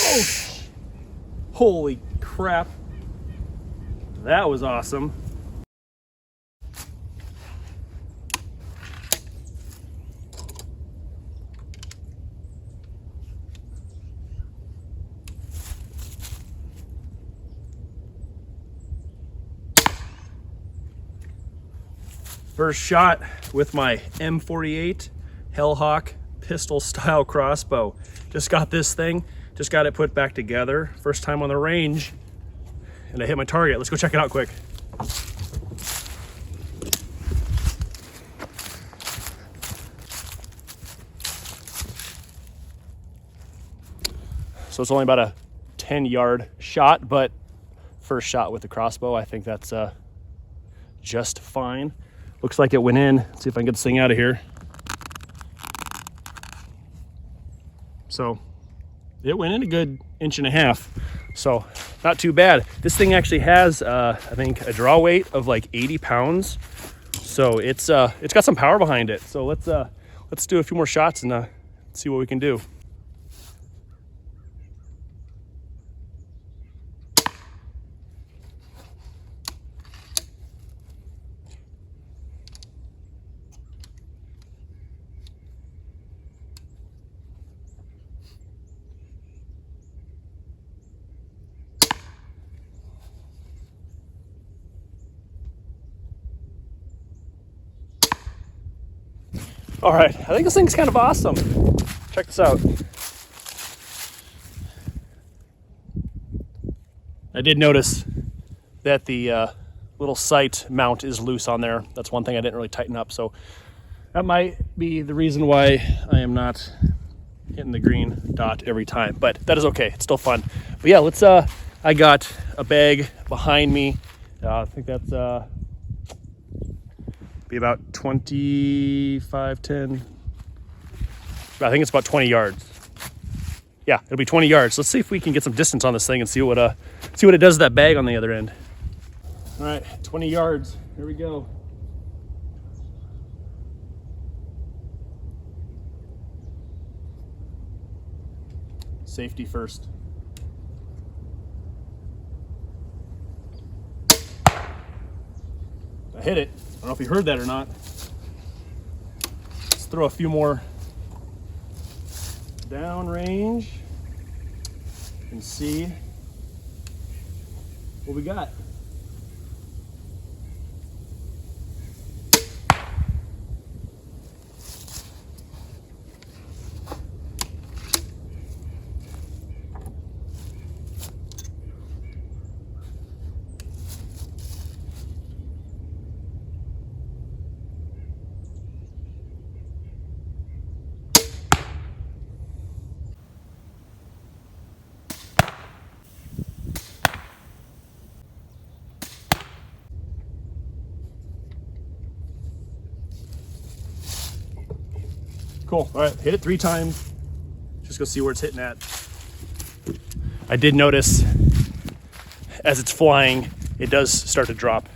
Oh, holy crap. That was awesome. First shot with my M48 Hellhawk pistol style crossbow. Just got this thing, just got it put back together. First time on the range, and I hit my target. Let's go check it out quick. So it's only about a 10-yard shot, but first shot with the crossbow, I think that's just fine. Looks like it went in. Let's see if I can get this thing out of here. So it went in a good 1.5 inches. So not too bad. This thing actually has, I think, a draw weight of like 80 pounds. So it's got some power behind it. So let's do a few more shots and see what we can do. All right, I think this thing's kind of awesome. Check this out. I did notice that the little sight mount is loose on there. That's one thing I didn't really tighten up, so that might be the reason why I am not hitting the green dot every time, but that is okay. It's still fun. But yeah, let's, I got a bag behind me. I think that's, be about 25, 10. I think it's about 20 yards. Yeah, it'll be 20 yards. Let's see if we can get some distance on this thing and see what it does to that bag on the other end. All right, 20 yards. Here we go. Safety first. I hit it. I don't know if you heard that or not. Let's throw a few more down range and see what we got. Cool. All right, hit it 3 times. Just go see where it's hitting at. I did notice as it's flying, it does start to drop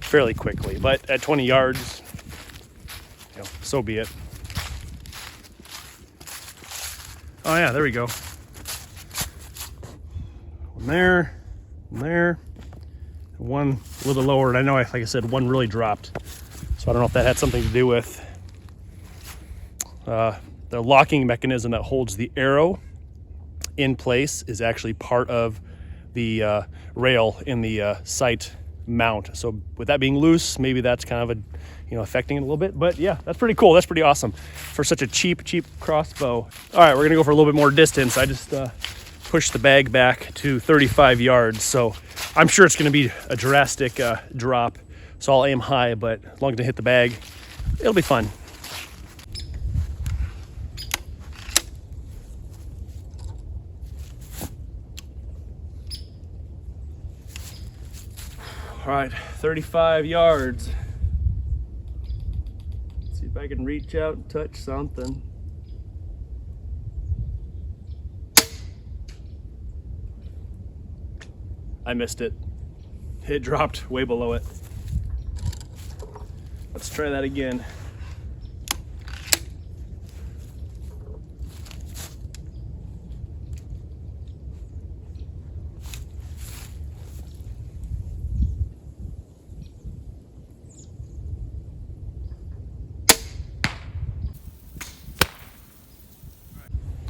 fairly quickly, but at 20 yards, so be it. Oh yeah, there we go. One there, one a little lower, and I know, like I said, one really dropped. So I don't know if that had something to do with the locking mechanism that holds the arrow in place is actually part of the rail in the sight mount. So with that being loose, maybe that's kind of affecting it a little bit. But yeah, that's pretty cool. That's pretty awesome for such a cheap crossbow. All right, we're gonna go for a little bit more distance. I just pushed the bag back to 35 yards. So I'm sure it's gonna be a drastic drop. So I'll aim high, but as long as I hit the bag, it'll be fun. All right, 35 yards. Let's see if I can reach out and touch something. I missed it. It dropped way below it. Let's try that again.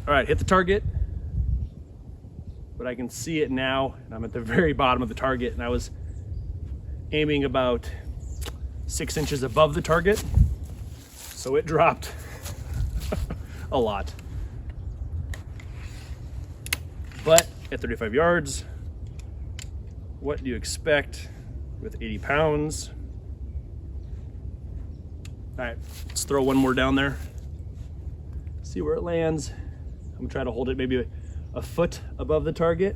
All right, hit the target, but I can see it now, and I'm at the very bottom of the target, and I was aiming about 6 inches above the target, so it dropped a lot. But at 35 yards, what do you expect with 80 pounds? All right, let's throw one more down there. See where it lands. I'm gonna try to hold it maybe a foot above the target.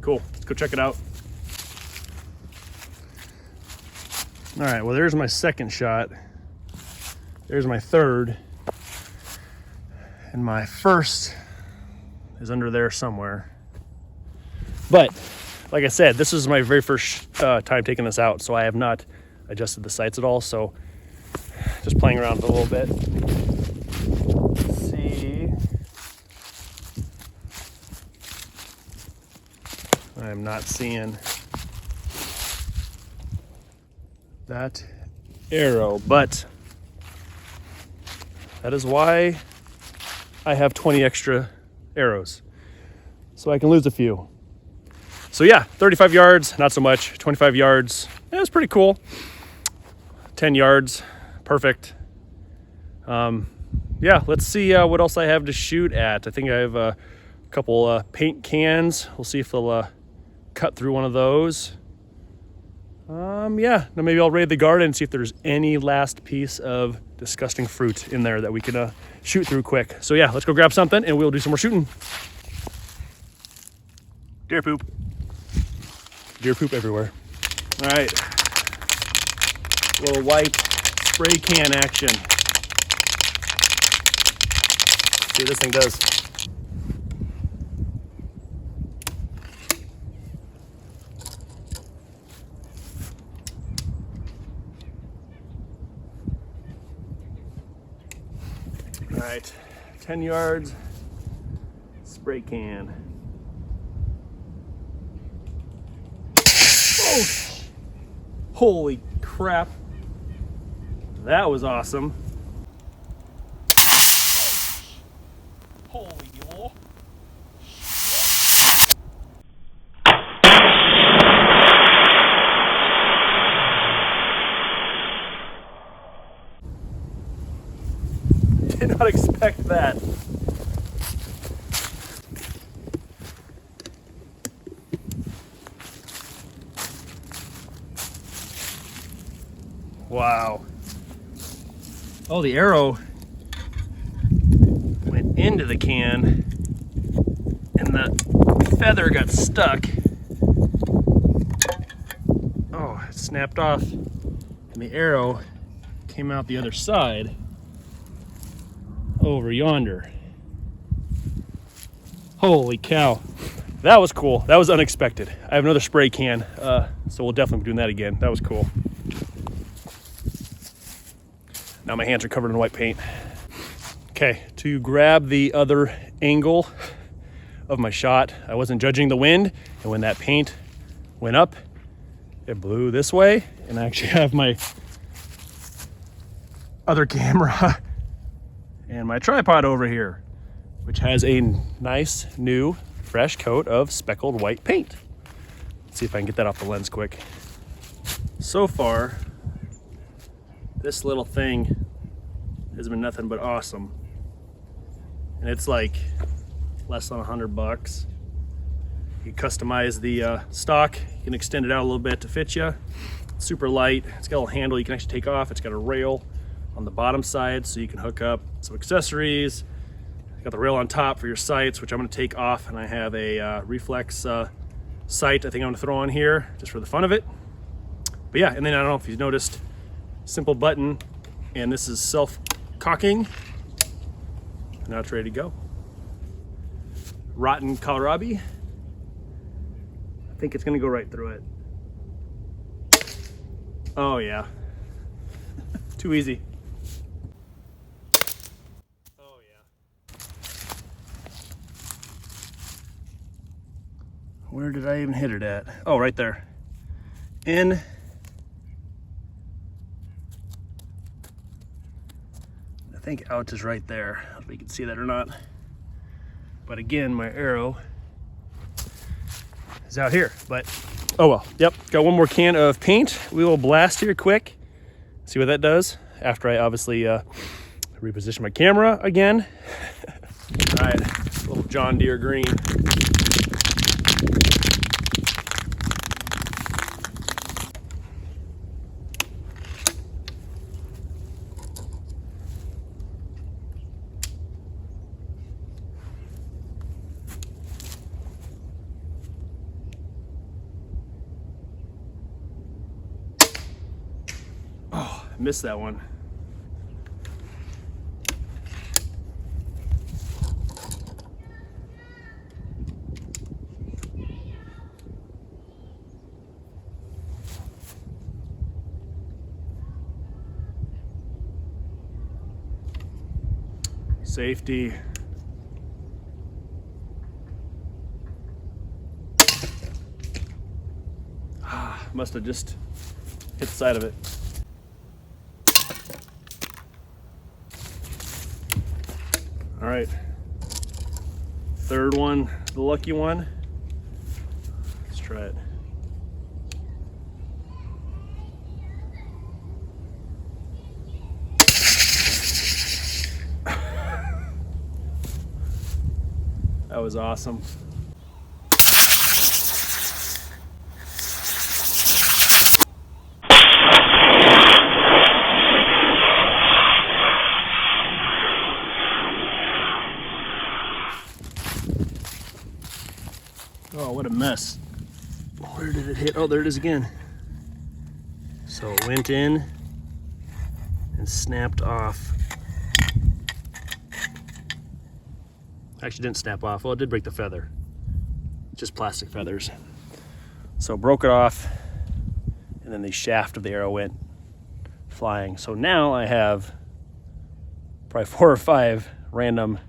Cool, let's go check it out. All right, well, there's my second shot. There's my third. And my first is under there somewhere. But like I said, this is my very first time taking this out, so I have not adjusted the sights at all. So just playing around with it a little bit. Let's see. I'm not seeing that arrow, but that is why I have 20 extra arrows, so I can lose a few. So yeah, 35 yards, not so much. 25 yards, yeah, it's pretty cool. 10 yards, perfect. Yeah, let's see what else I have to shoot at. I think I have a couple paint cans. We'll see if they'll cut through one of those. Yeah, now maybe I'll raid the garden and see if there's any last piece of disgusting fruit in there that we can shoot through quick. So yeah, let's go grab something and we'll do some more shooting. Deer poop. Deer poop everywhere. All right, little white spray can action. See what this thing does. All right, 10 yards, spray can. Oh, holy crap. That was awesome. Holy hell. Did not expect that. Wow. Oh, the arrow went into the can and the feather got stuck. Oh, it snapped off and the arrow came out the other side over yonder. Holy cow. That was cool. That was unexpected. I have another spray can, so we'll definitely be doing that again. That was cool. Now my hands are covered in white paint. Okay, to grab the other angle of my shot, I wasn't judging the wind, and when that paint went up, it blew this way, and I actually have my other camera and my tripod over here, which has a nice new fresh coat of speckled white paint. Let's see if I can get that off the lens quick. So far, this little thing has been nothing but awesome. And it's like less than $100. You customize the stock, you can extend it out a little bit to fit you. It's super light, it's got a little handle you can actually take off. It's got a rail on the bottom side so you can hook up some accessories. Got the rail on top for your sights, which I'm gonna take off, and I have a reflex sight I think I'm gonna throw on here just for the fun of it. But yeah, and then I don't know if you've noticed, simple button, and this is self-cocking. Now it's ready to go. Rotten kohlrabi. I think it's gonna go right through it. Oh yeah. Too easy. Where did I even hit it at? Oh, right there. In. I think out is right there. I don't know if you can see that or not. But again, my arrow is out here. But oh well. Yep. Got one more can of paint. We will blast here quick. See what that does after I obviously reposition my camera again. All right, little John Deere green. Oh, I missed that one. Safety. Must have just hit the side of it. All right, third one, the lucky one. Let's try it. That was awesome. Oh, what a mess. Where did it hit? Oh, there it is again. So it went in and snapped off. Actually didn't snap off. Well, it did break the feather. Just plastic feathers. So broke it off, and then the shaft of the arrow went flying. So now I have probably 4 or 5 random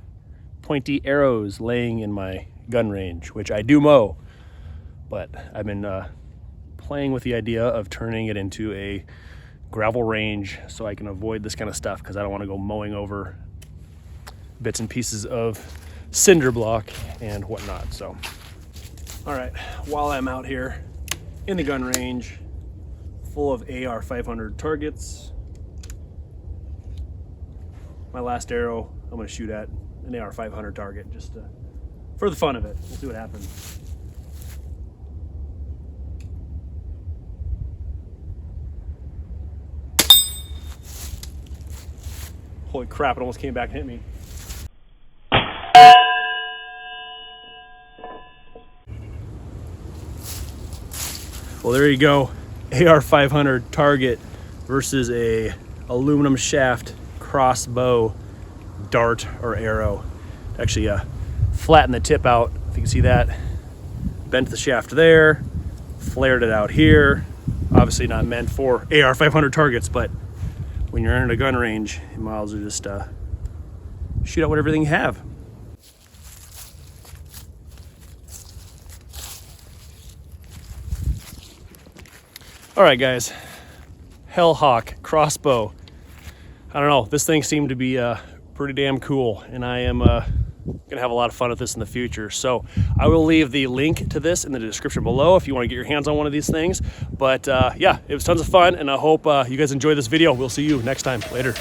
pointy arrows laying in my gun range, which I do mow, but I've been playing with the idea of turning it into a gravel range so I can avoid this kind of stuff, because I don't want to go mowing over bits and pieces of cinder block and whatnot. So all right, while I'm out here in the gun range full of AR 500 targets, my last arrow I'm going to shoot at an AR 500 target just for the fun of it. We'll see what happens. Holy crap, it almost came back and hit me. Well, there you go. AR 500 target versus a aluminum shaft crossbow dart or arrow. Actually flattened the tip out, if you can see that. Bent the shaft there, flared it out here. Obviously not meant for AR 500 targets, but when you're in a gun range, you might as well just shoot out whatever thing you have. All right, guys, Hellhawk crossbow. I don't know, this thing seemed to be pretty damn cool, and I am gonna have a lot of fun with this in the future. So I will leave the link to this in the description below if you want to get your hands on one of these things. But yeah, it was tons of fun, and I hope you guys enjoyed this video. We'll see you next time. Later.